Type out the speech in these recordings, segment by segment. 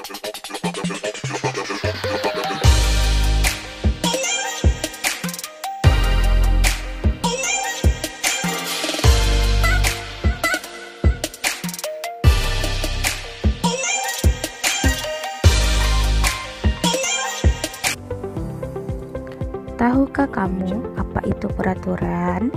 Tahukah kamu apa itu peraturan?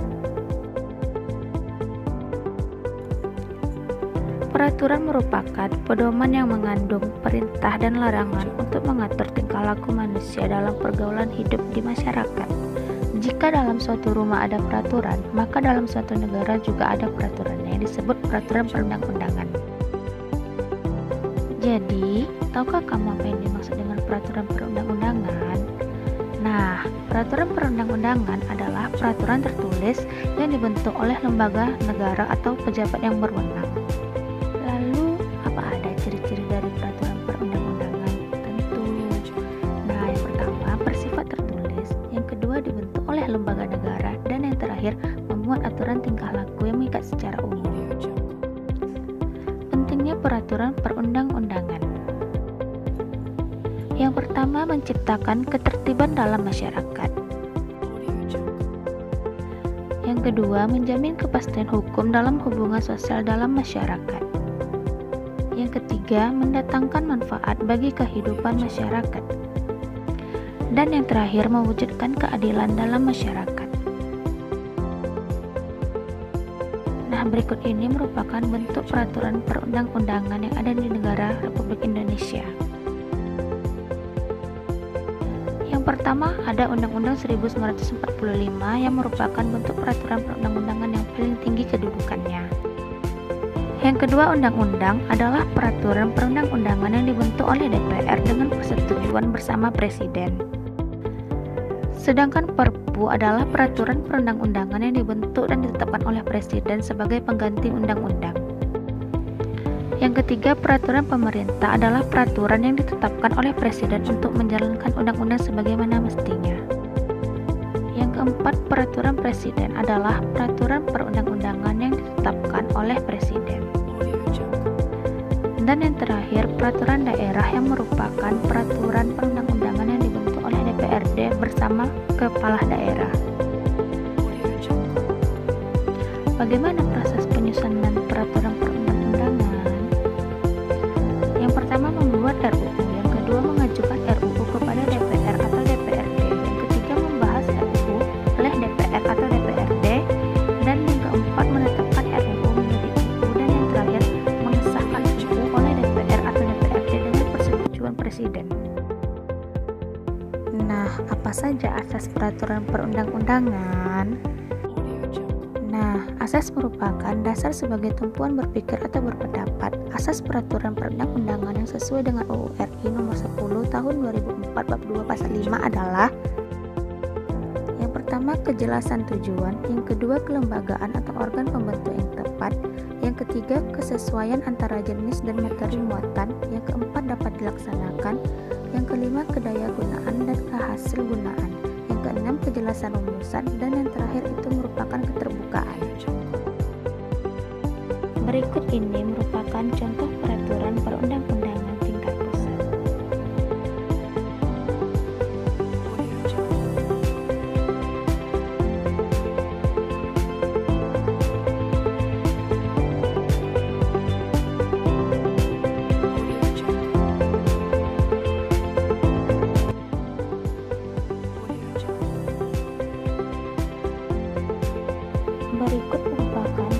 Peraturan merupakan pedoman yang mengandung perintah dan larangan untuk mengatur tingkah laku manusia dalam pergaulan hidup di masyarakat. Jika dalam suatu rumah ada peraturan, maka dalam suatu negara juga ada peraturan yang disebut peraturan perundang-undangan. Jadi, tahukah kamu apa yang dimaksud dengan peraturan perundang-undangan? Nah, peraturan perundang-undangan adalah peraturan tertulis yang dibentuk oleh lembaga negara atau pejabat yang berwenang. Lalu, apa ada ciri-ciri dari peraturan perundang-undangan? Tentu. Nah, yang pertama, bersifat tertulis. Yang kedua, dibentuk oleh lembaga negara. Dan yang terakhir, memuat aturan tingkah laku yang mengikat secara umum. Pentingnya peraturan perundang-undangan. Yang pertama, menciptakan ketertiban dalam masyarakat. Yang kedua, menjamin kepastian hukum dalam hubungan sosial dalam masyarakat. Yang ketiga, mendatangkan manfaat bagi kehidupan masyarakat. Dan yang terakhir, mewujudkan keadilan dalam masyarakat. Nah, berikut ini merupakan bentuk peraturan perundang-undangan yang ada di negara Republik Indonesia. Pertama, ada Undang-Undang 1945 yang merupakan bentuk peraturan perundang-undangan yang paling tinggi kedudukannya. Yang kedua, undang-undang adalah peraturan perundang-undangan yang dibentuk oleh DPR dengan persetujuan bersama Presiden. Sedangkan Perpu adalah peraturan perundang-undangan yang dibentuk dan ditetapkan oleh Presiden sebagai pengganti undang-undang. Yang ketiga, peraturan pemerintah adalah peraturan yang ditetapkan oleh Presiden untuk menjalankan undang-undang sebagaimana mestinya. Yang keempat, peraturan Presiden adalah peraturan perundang-undangan yang ditetapkan oleh Presiden. Dan yang terakhir, peraturan daerah yang merupakan peraturan perundang-undangan yang dibentuk oleh DPRD bersama kepala daerah. Bagaimana proses penyusunan peraturan perundang-undangan? Pertama, membuat RUU. Yang kedua, mengajukan RUU kepada DPR atau DPRD. Yang ketiga, membahas RUU oleh DPR atau DPRD. Dan yang keempat, menetapkan RUU menjadi UU. Dan yang terakhir, mengesahkan UU oleh DPR atau DPRD dengan persetujuan Presiden. Nah, apa saja asas peraturan perundang-undangan? Nah, asas merupakan dasar sebagai tumpuan berpikir atau berpendapat. Asas peraturan perundang-undangan yang sesuai dengan UU RI nomor 10 tahun 2004 bab 2 pasal 5 adalah: yang pertama, kejelasan tujuan. Yang kedua, kelembagaan atau organ pembentuk yang tepat. Yang ketiga, kesesuaian antara jenis dan materi muatan. Yang keempat, dapat dilaksanakan. Yang kelima, kedayagunaan dan kehasilgunaan. Yang keenam, kejelasan rumusan. Dan yang terakhir itu merupakan keterbukaan. Berikut ini merupakan contoh peraturan perundang-undangan tingkat pusat. Berikut merupakan